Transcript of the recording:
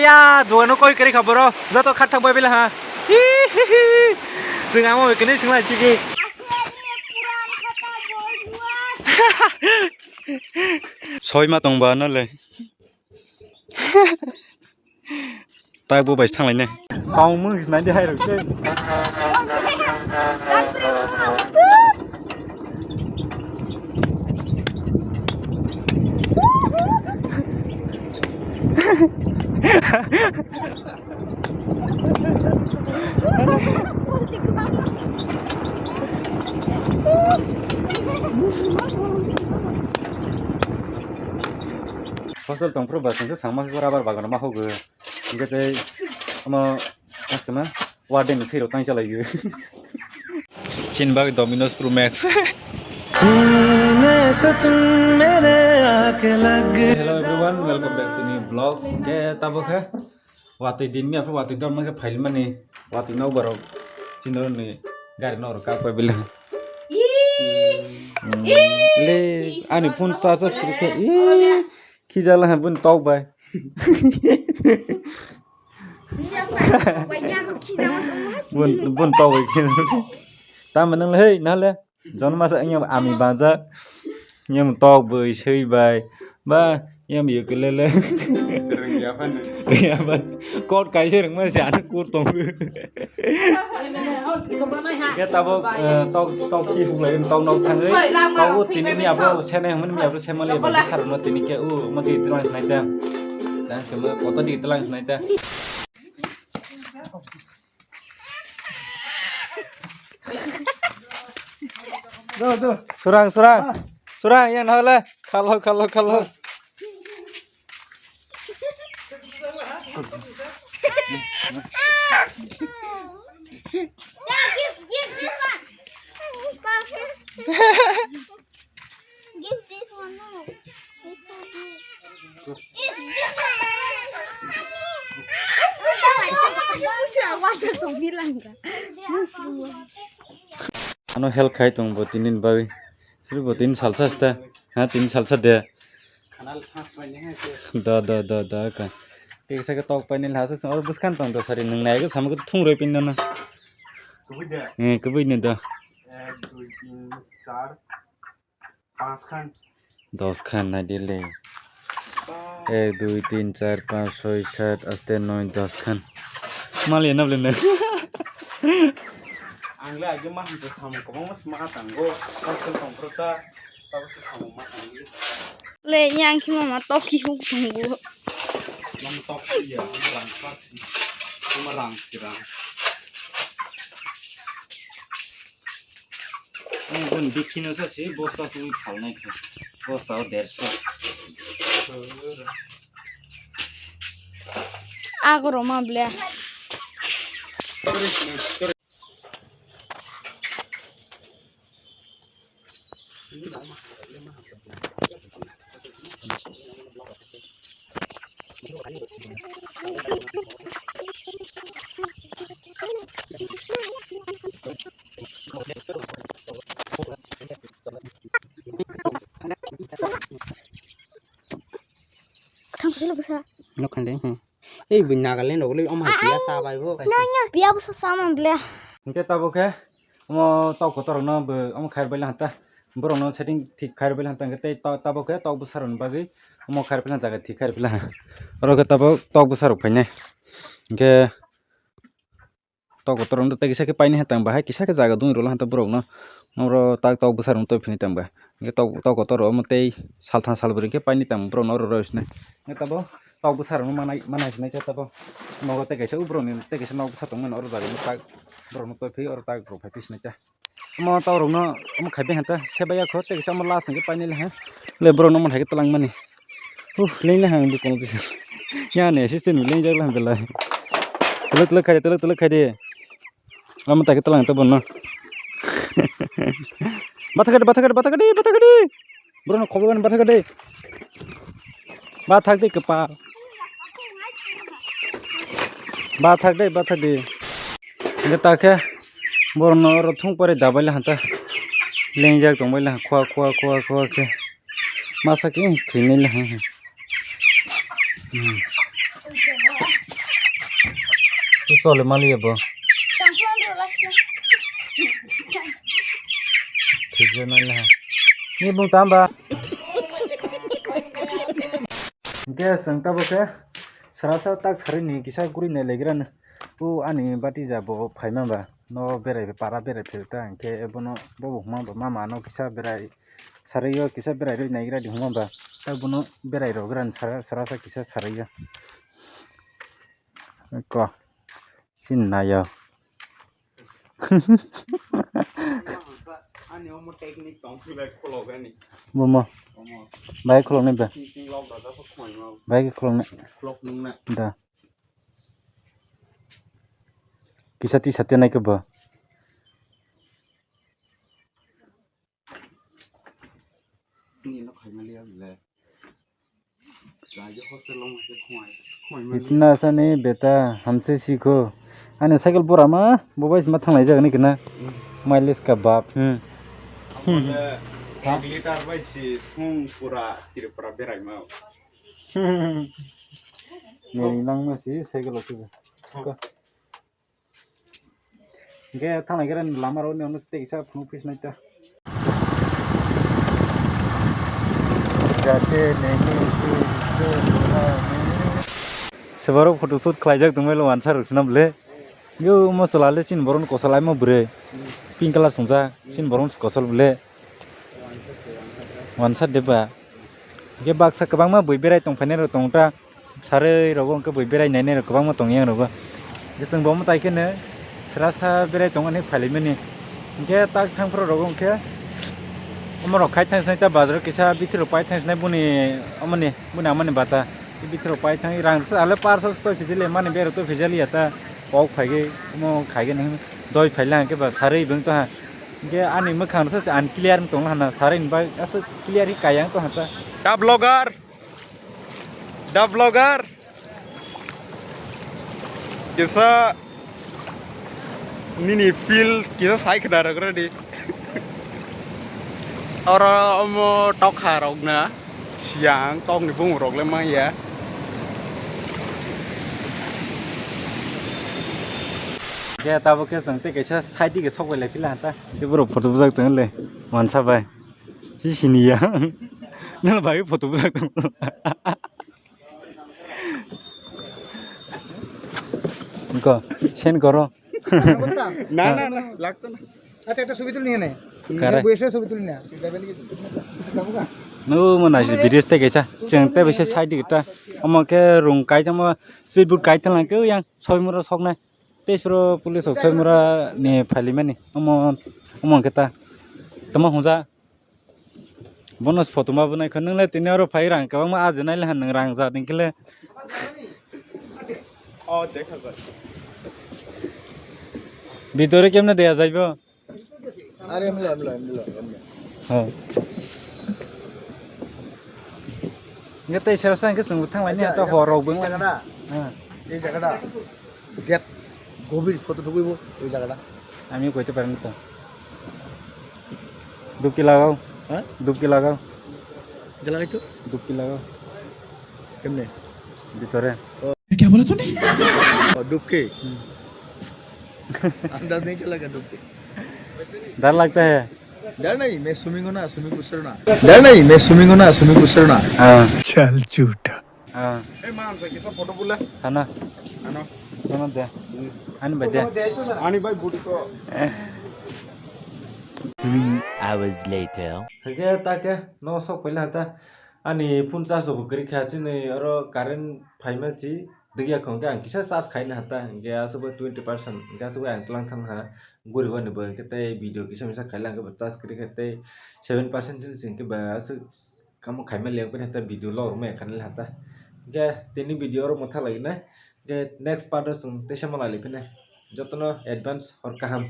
आलिया दुआनो कोई करी खबर जो तो खात थांबाय बेला हा जों आमो बेखौनो सोंलाय चिकि सय मा दंबा नले ताय बबाय थांलायनो गाव मोंसिनाय देहाय रसै फसल दंफ्रो बासंसो सांमा राबार बागान मा होगो इंगे अमा कस्टमा वार्डेन थैरो तां चलायो चिनबाग Domino's pro max hello everyone welcome back to new vlog के तब के वाती दिन में आपको वाती दर में के फाइल मनी वाती नौ बारो चिनो ने गाड़ी नौ का पे बिल ले आनी फोन चार्ज करके खिजाला है बुन तौ बाय बुन तौ बाय ता मन हे नाले जन्मा से आमी बाजा यम तौ बाय सै बाय बा यम यकलेले रियाबा कोट काइसे रंग में जान कोट तौ के तब तौ की हुलाय तौ नौ थाङै तौ तिनि मियाबो छेने हमन मियाबो छेमले बा सारनो तिनि के उ मति तलांस नायता दास के कत दि तलांस नायता दो सुरां यान हले खालो Give this one. Give this one now. It's ano hel khai tung botinin bawi siru botin salsa sta ha tin salsa de kanal khas paine ha da ka tik sa ka tok paine la sa or bus khan tong to sari nang nai ga sam ko thung roi pin na kubui ne da 1 2 3 4 5 Khan 10 Khan ना दिले 1 2 3 4 5 6 7 8 9 10 खान माले ना बले आंले आगे मा हम साम को मस मा तांगो फसल संप्रता तब से साम मा तांगी ले yang ki mama toki hu tunggu नम टॉप या रंग फाक्सी तुम रंग सिरा बुन देखिन छ से बस्ता तु फाल्नै ख बस्ता हो 150 आगो Roma ब्ले nó khăn đấy ấy bình nào cái lên đầu lên ông hải kia xa bài vô cái biya bu sa sama ble के तब के म तौ को तर न हम खाएर बैला हता बरो न सेटिंग ठीक खाएर बैला हता के तब के तौ बसार न बागै म खाएर बैला जगह ठीक खाएर बैला र के तब तौ बसार फैने के तौ को तर न त किसा के पाइने हता बाहाय किसा के जगह दुई रोला हता बरो न मरो तौ बसार न त फिनि तंबा के तौ को तर मते सालथा साल बरि के पाइने तंब बरो न रसने के तब तौ बसार न मनाइसने के तब मगो ते कैसे उब्रो नि ते कैसे नौ बसार तंग और जारि ता बरो न त फि और ता ग्रो फाइपिसने ता म तौ र न म खाइबे हता सेबाया ख ते कैसे म लास के पाइने ले ले बरो न म थाके तलांग माने लेले हां बि कोन दिस या ने असिस्टेंट ले जागला बेला तलक खाइ दे हम ताके तलांग त बन बाथागडे बरो न खबगन बाथागडे बाथाग दे कपा बाथाग दे ने ताके बरो न र थुं परे दाबाइला हता लेंजाक दंबाइला खुआ के मासा के हिस्ट्री ने ले sole mali abo. Samsung do last. Thije na la. Ni bung tamba. Ge sang ta bo ke. Sarasa tak sari ni kisa guri ne legran. U ani bati ja bo phaima ba. No berai para berai phirta ke ebono bo ma ba mama no kisa berai. Sarayo kisa berai ro naigra di huma ba. Ta bono berai ro gran sarasa kisa sarayo. Ko. Sin na yo. Ani omo technique tong philai kholo gani. Momo. Omo Bai kholong ne ba. ting log da ko khoi ma Bai kholong ne. clock nung na. Da. Kisa ti satya nai ke ba. Ni nó khoi ma le le. Ra jo hostel long ke khoi ma. इतना ऐसा नहीं बेटा हमसे सीखो अने cycle पूरा मा mobile में थंग जागनी किना माइलेज का बाप Liter bai si thung pura Tripura berai ma. नहीं नंग में सी साइकिल होती है के थंग गरे लामा रो ने उन्हें तेईसा फनु पिस नहीं था जाते नहीं sebaru foto shoot khlaijak tungmai lo answer usna bole yo mosala le sin boron kosalai mo bre pink color sungja sin boron kosal bole answer deba ge baksa kabang ma boi berai tong phane ro tongta sare rogo ke boi berai nai ne ro kabang ma tongyang rogo ge sing bom tai ke ne srasa berai tong ani phali meni ge tak thang pro rogo ke amaro khai thang sai ta bazar kisa bitro pai thang nai buni amani amani bata बिथरो पाइ थाङि रां आले parcel तो फिजले माने बेरो तो फिजली आता पक फागे मो खागे नहीं दय फाइला के बा सारै बंग तो हा के आनि मखान से अन क्लियर तो हाना सारै बा अस क्लियर ही कायांग तो हाता Da vlogger kisa nini feel kisa sai khada rag ra di और हम टॉक खा रहा हूँ ना सियां टॉक नहीं बुंग रोक ले माँ ये के ताबो के संगते कैसा साइडी के सकवे ले फिला हाता ते बरो फोटो बुजाक तंगले मानसा बाय सिसिनिया न भाई फोटो बुजाक तंग इनको सेंड करो ना ना ना लगता ना আচ্ছা একটা ছবি তুলি নিয়ে करे বসে ছবি তুলি না যাবেন কি যাবো না नो मना भिडियोस ते कैसा जोंते बेसे साइडी गटा अम के रुं काइ तम स्पीड बोट काइ तला के यां सयमुरा सकना तेसरो पुलिस सयमुरा ने फालि माने अम केता तम हुजा बनस फोटो मा बनाय खनले तिनेरो फाइ रां का मा आज नाइले हान रां जा दिंखले ओ देखा जा ভিতরে কেমনে দেয়া যাইব আরে এমলা হ্যাঁ গেতে সেরসা কে সঙ্গ থাংলাইনি তো হরাव বং জায়গাটা হ্যাঁ এই জায়গাটা গেট গভীর কত ঢুকইব ওই জায়গাটা আমি কইতে পারি না তো ডুবকি লাগাও হ্যাঁ ডুবকি লাগাও জায়গা তো ডুবকি লাগাও কেমনে ভিতরে डूब के अंदाज नहीं चला क्या डूब के डर लगता है डर नहीं मैं स्विमिंग हो ना स्विमिंग कुछ ना डर नहीं मैं स्विमिंग हो ना स्विमिंग कुछ ना हाँ चल झूठा हाँ ए मान से किसा फोटो बोला खाना ano खाना दे आनी बजे ani bai budi ko 3 hours later. हगे ताके न सब पहिला था अनि फुन चार्ज हो गरि खाछि नै अर करेन्ट फाइमा छि दिया खंगे आं किसा चार्ज खाइना हता गे आसब 20% गे आसब आं तलां थां हा गुरि होने ब केते भिडियो किसा मिसा खाइला के चार्ज करि केते 7% सिं के बास कम खाइमा ले पे हता भिडियो ल मे खानले हता गे तेनी भिडियो र मथा लागिना गे नेक्स्ट पार्ट सं तेसा मला लेपिने जतन एडवांस और काहम